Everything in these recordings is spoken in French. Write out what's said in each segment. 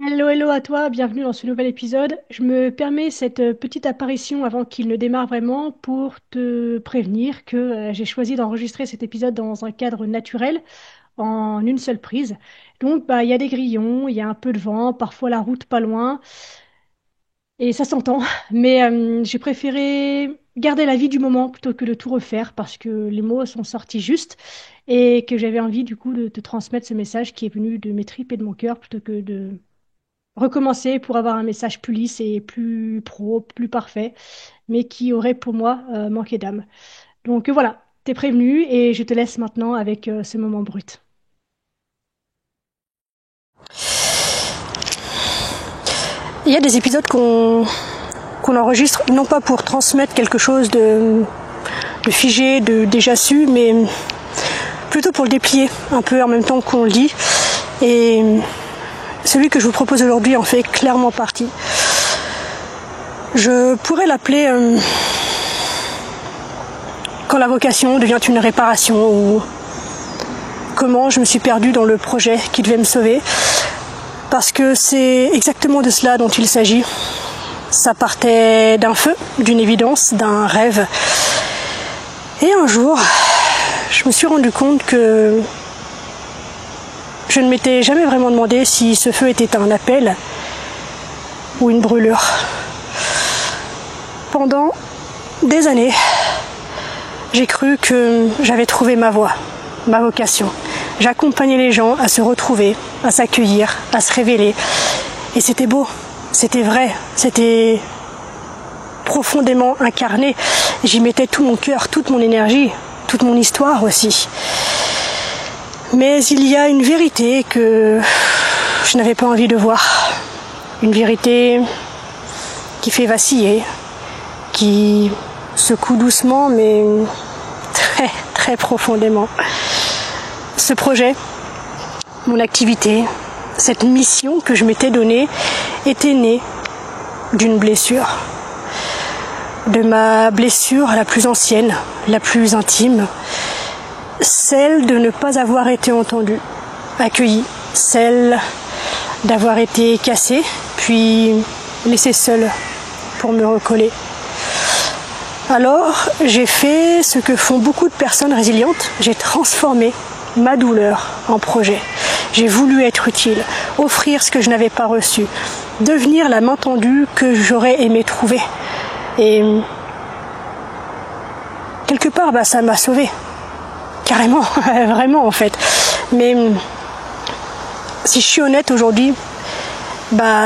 Hello, hello à toi, bienvenue dans ce nouvel épisode. Je me permets cette petite apparition avant qu'il ne démarre vraiment pour te prévenir que j'ai choisi d'enregistrer cet épisode dans un cadre naturel, en une seule prise. Donc, il y a des grillons, il y a un peu de vent, parfois la route pas loin, et ça s'entend. Mais j'ai préféré garder la vie du moment plutôt que de tout refaire parce que les mots sont sortis juste et que j'avais envie du coup de te transmettre ce message qui est venu de mes tripes et de mon cœur plutôt que de recommencer pour avoir un message plus lisse et plus pro, plus parfait, mais qui aurait pour moi manqué d'âme. Donc voilà, t'es prévenu et je te laisse maintenant avec ce moment brut. Il y a des épisodes qu'on enregistre non pas pour transmettre quelque chose de figé, de déjà su, mais plutôt pour le déplier un peu en même temps qu'on le dit. Et celui que je vous propose aujourd'hui en fait clairement partie. Je pourrais l'appeler quand la vocation devient une réparation, ou comment je me suis perdue dans le projet qui devait me sauver. Parce que c'est exactement de cela dont il s'agit. Ça partait d'un feu, d'une évidence, d'un rêve. Et un jour, je me suis rendu compte que je ne m'étais jamais vraiment demandé si ce feu était un appel ou une brûlure. Pendant des années, j'ai cru que j'avais trouvé ma voie, ma vocation. J'accompagnais les gens à se retrouver, à s'accueillir, à se révéler. Et c'était beau, c'était vrai, c'était profondément incarné. J'y mettais tout mon cœur, toute mon énergie, toute mon histoire aussi. Mais il y a une vérité que je n'avais pas envie de voir. Une vérité qui fait vaciller, qui secoue doucement mais très très profondément. Ce projet, mon activité, cette mission que je m'étais donnée était née d'une blessure. De ma blessure la plus ancienne, la plus intime, celle de ne pas avoir été entendue, accueillie, celle d'avoir été cassée, puis laissée seule pour me recoller. Alors, j'ai fait ce que font beaucoup de personnes résilientes, j'ai transformé ma douleur en projet. J'ai voulu être utile, offrir ce que je n'avais pas reçu, devenir la main tendue que j'aurais aimé trouver. Et quelque part, ça m'a sauvée. Carrément, vraiment en fait. Mais si je suis honnête aujourd'hui,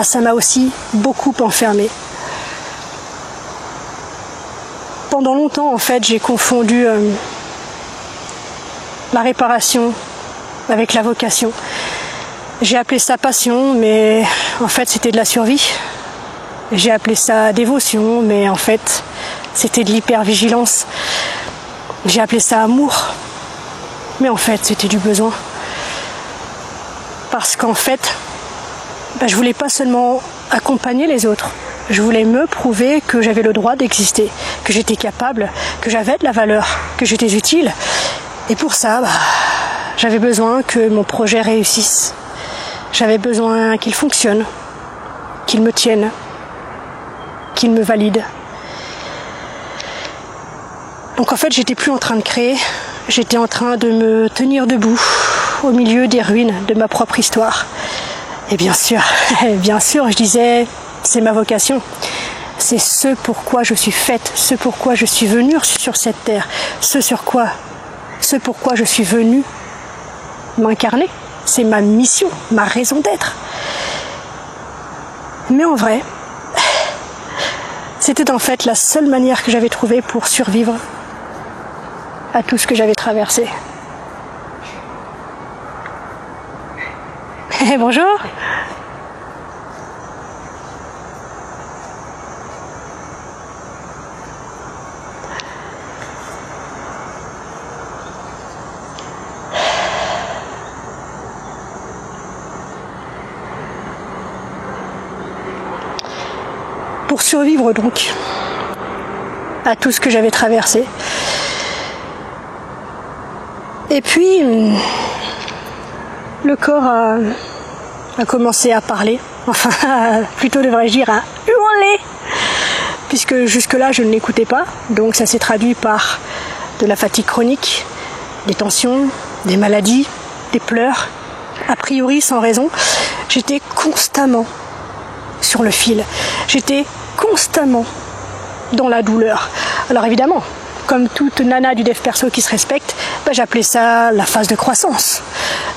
ça m'a aussi beaucoup enfermée. Pendant longtemps, en fait, j'ai confondu la réparation avec la vocation. J'ai appelé ça passion, mais en fait, c'était de la survie. J'ai appelé ça dévotion, mais en fait, c'était de l'hypervigilance. J'ai appelé ça amour, mais en fait, c'était du besoin. Parce qu'en fait, je voulais pas seulement accompagner les autres, je voulais me prouver que j'avais le droit d'exister, que j'étais capable, que j'avais de la valeur, que j'étais utile. Et pour ça, j'avais besoin que mon projet réussisse. J'avais besoin qu'il fonctionne, qu'il me tienne, qu'il me valide. Donc en fait, j'étais plus en train de créer, j'étais en train de me tenir debout au milieu des ruines de ma propre histoire. Et bien sûr, je disais, c'est ma vocation. C'est ce pourquoi je suis faite, ce pourquoi je suis venue sur cette terre, ce pourquoi je suis venue m'incarner. C'est ma mission, ma raison d'être. Mais en vrai, c'était en fait la seule manière que j'avais trouvée pour survivre à tout ce que j'avais traversé. Bonjour. Pour survivre donc à tout ce que j'avais traversé. Et puis le corps a à commencer à parler, enfin plutôt devrais-je dire à hurler, puisque jusque-là je ne l'écoutais pas, donc ça s'est traduit par de la fatigue chronique, des tensions, des maladies, des pleurs, a priori sans raison. J'étais constamment sur le fil, j'étais constamment dans la douleur. Alors évidemment, comme toute nana du dev perso qui se respecte, j'appelais ça la phase de croissance.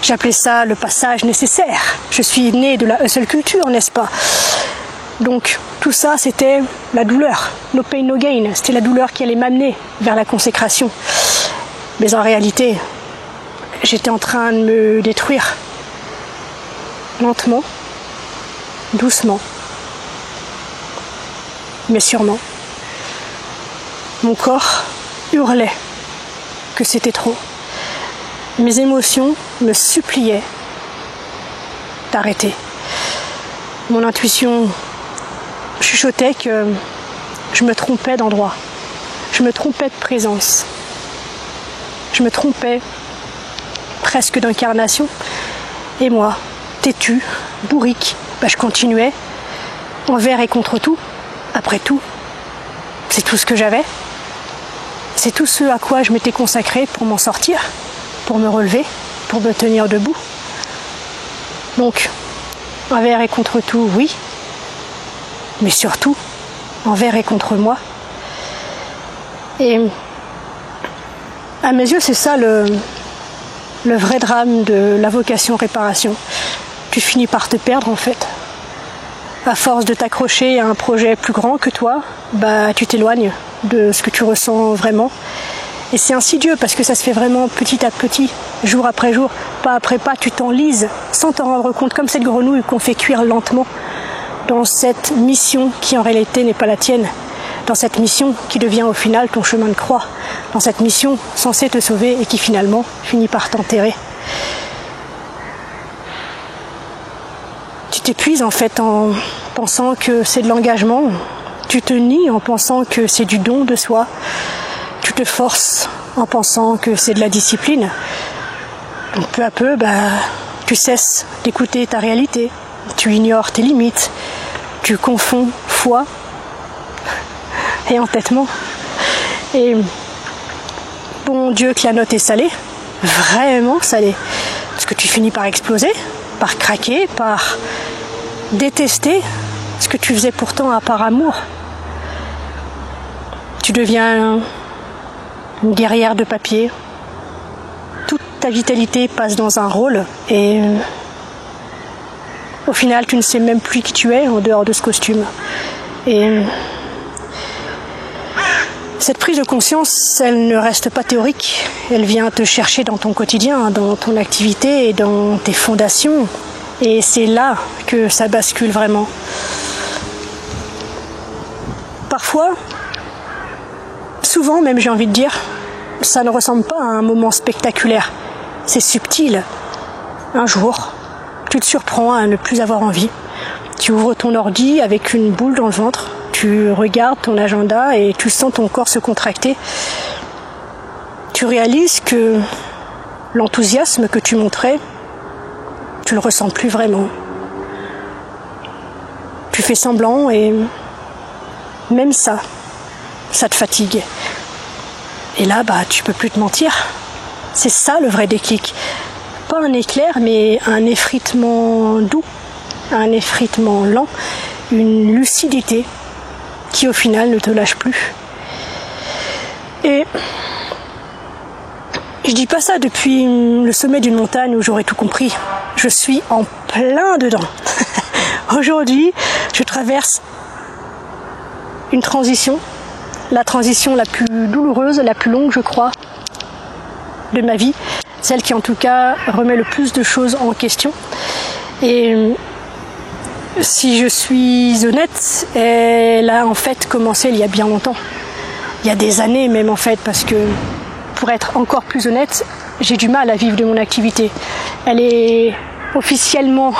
J'appelais ça le passage nécessaire. Je suis née de la hustle culture, n'est-ce pas? Donc tout ça, c'était la douleur. No pain, no gain. C'était la douleur qui allait m'amener vers la consécration. Mais en réalité, j'étais en train de me détruire. Lentement, doucement, mais sûrement. Mon corps hurlait que c'était trop. Mes émotions me suppliaient d'arrêter. Mon intuition chuchotait que je me trompais d'endroit. Je me trompais de présence. Je me trompais presque d'incarnation. Et moi, têtue, bourrique, je continuais, envers et contre tout. Après tout, c'est tout ce que j'avais. C'est tout ce à quoi je m'étais consacrée pour m'en sortir, pour me relever, pour me tenir debout. Donc, envers et contre tout, oui, mais surtout, envers et contre moi. Et à mes yeux, c'est ça le vrai drame de la vocation réparation. Tu finis par te perdre en fait. À force de t'accrocher à un projet plus grand que toi, tu t'éloignes de ce que tu ressens vraiment. Et c'est insidieux parce que ça se fait vraiment petit à petit, jour après jour, pas après pas, tu t'enlises sans t'en rendre compte, comme cette grenouille qu'on fait cuire lentement dans cette mission qui en réalité n'est pas la tienne, dans cette mission qui devient au final ton chemin de croix, dans cette mission censée te sauver et qui finalement finit par t'enterrer. Tu t'épuises en fait en pensant que c'est de l'engagement, tu te nies en pensant que c'est du don de soi, tu te forces en pensant que c'est de la discipline. Donc peu à peu, tu cesses d'écouter ta réalité, tu ignores tes limites, tu confonds foi et entêtement. Et bon Dieu que la note est salée, vraiment salée, parce que tu finis par exploser, par craquer, par détester ce que tu faisais pourtant par amour. Tu deviens une guerrière de papier. Toute ta vitalité passe dans un rôle et au final tu ne sais même plus qui tu es en dehors de ce costume. Et cette prise de conscience, elle ne reste pas théorique, elle vient te chercher dans ton quotidien, dans ton activité et dans tes fondations. Et c'est là que ça bascule vraiment. Parfois, souvent même j'ai envie de dire, ça ne ressemble pas à un moment spectaculaire. C'est subtil. Un jour, tu te surprends à ne plus avoir envie. Tu ouvres ton ordi avec une boule dans le ventre, tu regardes ton agenda et tu sens ton corps se contracter. Tu réalises que l'enthousiasme que tu montrais, tu le ressens plus vraiment. Tu fais semblant et même ça te fatigue. Et là, tu peux plus te mentir. C'est ça le vrai déclic. Pas un éclair, mais un effritement doux, un effritement lent, une lucidité qui au final ne te lâche plus. Et je dis pas ça depuis le sommet d'une montagne où j'aurais tout compris. Je suis en plein dedans. Aujourd'hui, je traverse une transition, la transition la plus douloureuse, la plus longue, je crois, de ma vie. Celle qui, en tout cas, remet le plus de choses en question. Et si je suis honnête, elle a en fait commencé il y a bien longtemps. Il y a des années même, en fait, parce que, pour être encore plus honnête, j'ai du mal à vivre de mon activité. Elle est officiellement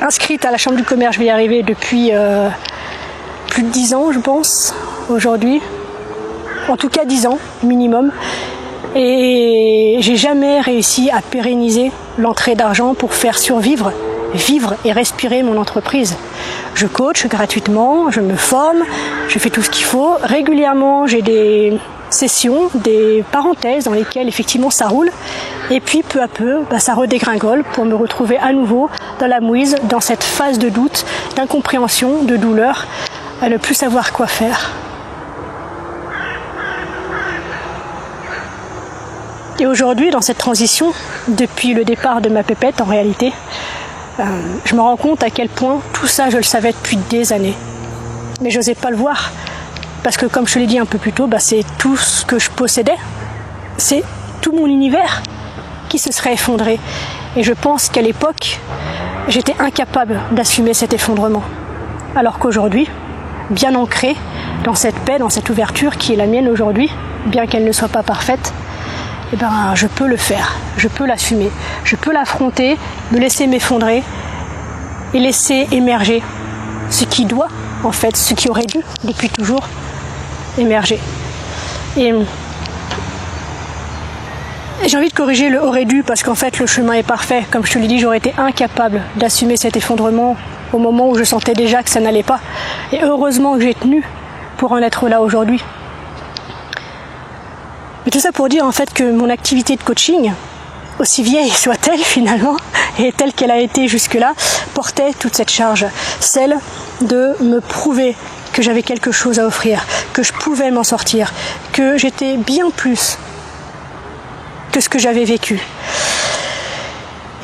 inscrite à la Chambre du commerce, je vais y arriver, depuis plus de 10 ans, je pense, aujourd'hui. En tout cas 10 ans, minimum. Et j'ai jamais réussi à pérenniser l'entrée d'argent pour faire survivre, vivre et respirer mon entreprise. Je coach gratuitement, je me forme, je fais tout ce qu'il faut. Régulièrement, j'ai des sessions, des parenthèses dans lesquelles effectivement ça roule. Et puis peu à peu, ça redégringole pour me retrouver à nouveau dans la mouise, dans cette phase de doute, d'incompréhension, de douleur, à ne plus savoir quoi faire. Et aujourd'hui, dans cette transition, depuis le départ de ma pépette en réalité, je me rends compte à quel point tout ça, je le savais depuis des années. Mais je n'osais pas le voir. Parce que comme je te l'ai dit un peu plus tôt, c'est tout ce que je possédais. C'est tout mon univers qui se serait effondré. Et je pense qu'à l'époque, j'étais incapable d'assumer cet effondrement. Alors qu'aujourd'hui, bien ancrée dans cette paix, dans cette ouverture qui est la mienne aujourd'hui, bien qu'elle ne soit pas parfaite, je peux le faire, je peux l'assumer, je peux l'affronter, me laisser m'effondrer et laisser émerger ce qui doit, en fait, ce qui aurait dû, depuis toujours, émerger. Et j'ai envie de corriger le aurait dû parce qu'en fait le chemin est parfait. Comme je te l'ai dit, j'aurais été incapable d'assumer cet effondrement au moment où je sentais déjà que ça n'allait pas. Et heureusement que j'ai tenu pour en être là aujourd'hui. Mais tout ça pour dire en fait que mon activité de coaching, aussi vieille soit-elle finalement, et telle qu'elle a été jusque-là, portait toute cette charge. Celle de me prouver que j'avais quelque chose à offrir, que je pouvais m'en sortir, que j'étais bien plus que ce que j'avais vécu.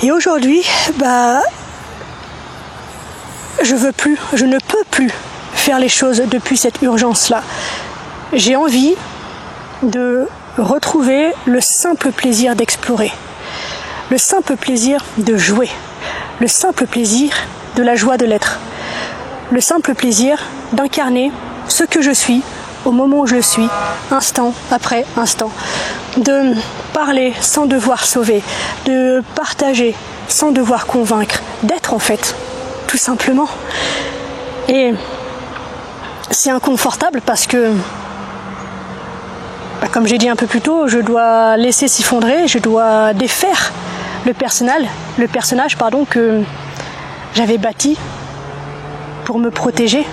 Et aujourd'hui, je ne peux plus faire les choses depuis cette urgence-là. J'ai envie de retrouver le simple plaisir d'explorer, le simple plaisir de jouer, le simple plaisir de la joie de l'être, le simple plaisir d'incarner ce que je suis au moment où je le suis, instant après instant, de parler sans devoir sauver, de partager sans devoir convaincre, d'être en fait, tout simplement. Et c'est inconfortable parce que, comme j'ai dit un peu plus tôt, je dois laisser s'effondrer, je dois défaire le personnage que j'avais bâti pour me protéger.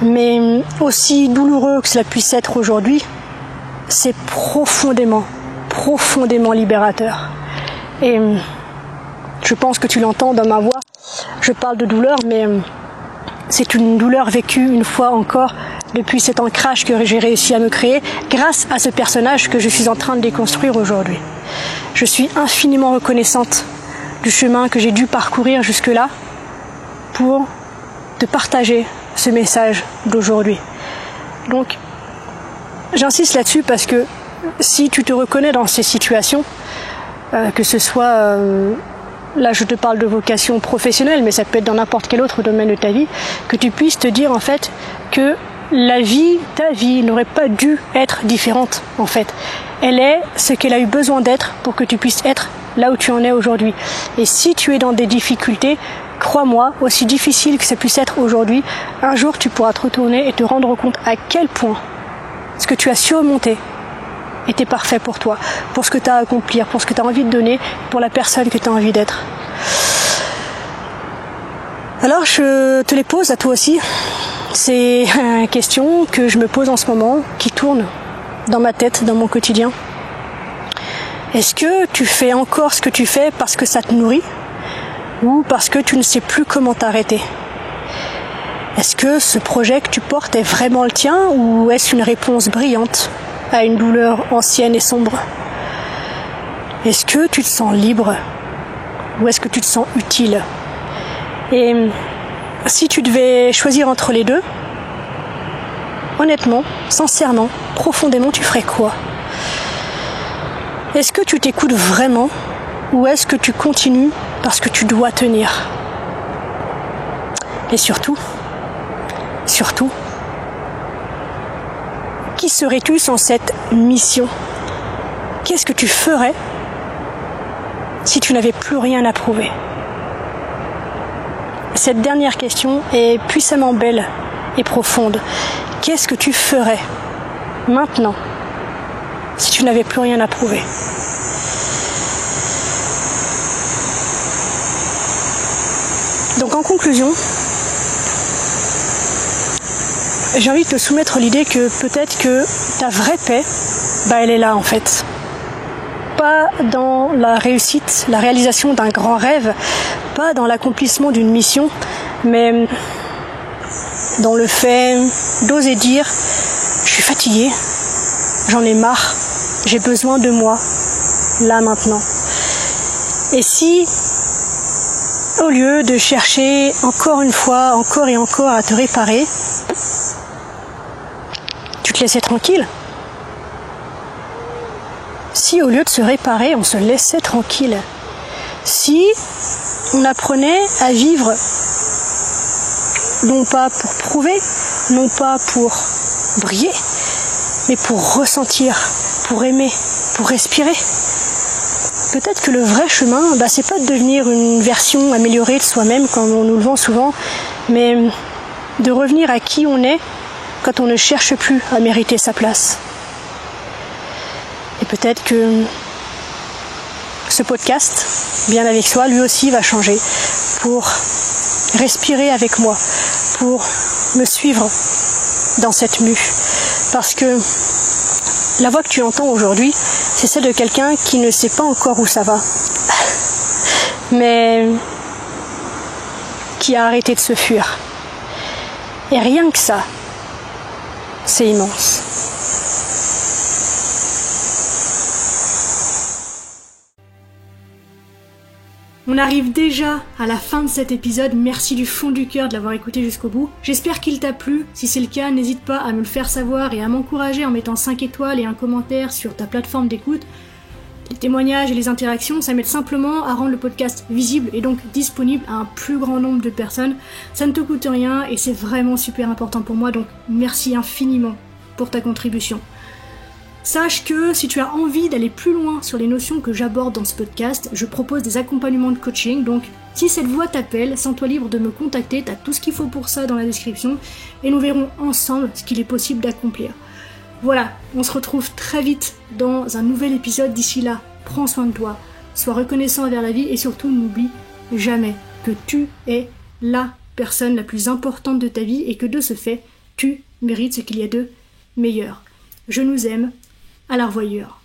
Mais aussi douloureux que cela puisse être aujourd'hui, c'est profondément libérateur. Et je pense que tu l'entends dans ma voix, je parle de douleur, mais c'est une douleur vécue une fois encore depuis cet ancrage que j'ai réussi à me créer grâce à ce personnage que je suis en train de déconstruire aujourd'hui. Je suis infiniment reconnaissante du chemin que j'ai dû parcourir jusque-là pour te partager ce message d'aujourd'hui. Donc, j'insiste là-dessus parce que si tu te reconnais dans ces situations, que ce soit, là je te parle de vocation professionnelle, mais ça peut être dans n'importe quel autre domaine de ta vie, que tu puisses te dire en fait que ta vie n'aurait pas dû être différente en fait. Elle est ce qu'elle a eu besoin d'être pour que tu puisses être là où tu en es aujourd'hui. Et si tu es dans des difficultés, crois-moi, aussi difficile que ça puisse être aujourd'hui, un jour tu pourras te retourner et te rendre compte à quel point ce que tu as surmonté était parfait pour toi, pour ce que tu as à accomplir, pour ce que tu as envie de donner, pour la personne que tu as envie d'être. Alors je te les pose à toi aussi. C'est une question que je me pose en ce moment, qui tourne dans ma tête, dans mon quotidien. Est-ce que tu fais encore ce que tu fais parce que ça te nourrit ou parce que tu ne sais plus comment t'arrêter? Est-ce que ce projet que tu portes est vraiment le tien ou est-ce une réponse brillante à une douleur ancienne et sombre? Est-ce que tu te sens libre ou est-ce que tu te sens utile? Et si tu devais choisir entre les deux, honnêtement, sincèrement, profondément, tu ferais quoi? Est-ce que tu t'écoutes vraiment ou est-ce que tu continues parce que tu dois tenir? Et surtout, qui serais-tu sans cette mission? Qu'est-ce que tu ferais si tu n'avais plus rien à prouver? Cette dernière question est puissamment belle et profonde. Qu'est-ce que tu ferais maintenant si tu n'avais plus rien à prouver? en conclusion, j'ai envie de te soumettre l'idée que peut-être que ta vraie paix, elle est là en fait. Pas dans la réussite, la réalisation d'un grand rêve, pas dans l'accomplissement d'une mission, mais dans le fait d'oser dire « je suis fatiguée, j'en ai marre, j'ai besoin de moi, là maintenant ». Et si, au lieu de chercher encore une fois, encore et encore à te réparer, tu te laissais tranquille. Si au lieu de se réparer, on se laissait tranquille. Si on apprenait à vivre, non pas pour prouver, non pas pour briller, mais pour ressentir, pour aimer, pour respirer. Peut-être que le vrai chemin, c'est pas de devenir une version améliorée de soi-même, comme on nous le vend souvent, mais de revenir à qui on est quand on ne cherche plus à mériter sa place. Et peut-être que ce podcast, Bien avec soi, lui aussi va changer pour respirer avec moi, pour me suivre dans cette mue. Parce que la voix que tu entends aujourd'hui, c'est celle de quelqu'un qui ne sait pas encore où ça va, mais qui a arrêté de se fuir. Et rien que ça, c'est immense. On arrive déjà à la fin de cet épisode, merci du fond du cœur de l'avoir écouté jusqu'au bout. J'espère qu'il t'a plu, si c'est le cas, n'hésite pas à me le faire savoir et à m'encourager en mettant 5 étoiles et un commentaire sur ta plateforme d'écoute. Les témoignages et les interactions, ça m'aide simplement à rendre le podcast visible et donc disponible à un plus grand nombre de personnes. Ça ne te coûte rien et c'est vraiment super important pour moi, donc merci infiniment pour ta contribution. Sache que si tu as envie d'aller plus loin sur les notions que j'aborde dans ce podcast, je propose des accompagnements de coaching, donc si cette voix t'appelle, sens-toi libre de me contacter, t'as tout ce qu'il faut pour ça dans la description, et nous verrons ensemble ce qu'il est possible d'accomplir. Voilà, on se retrouve très vite dans un nouvel épisode, d'ici là, prends soin de toi, sois reconnaissant envers la vie, et surtout n'oublie jamais que tu es la personne la plus importante de ta vie, et que de ce fait, tu mérites ce qu'il y a de meilleur. Je nous aime. À la revoyure.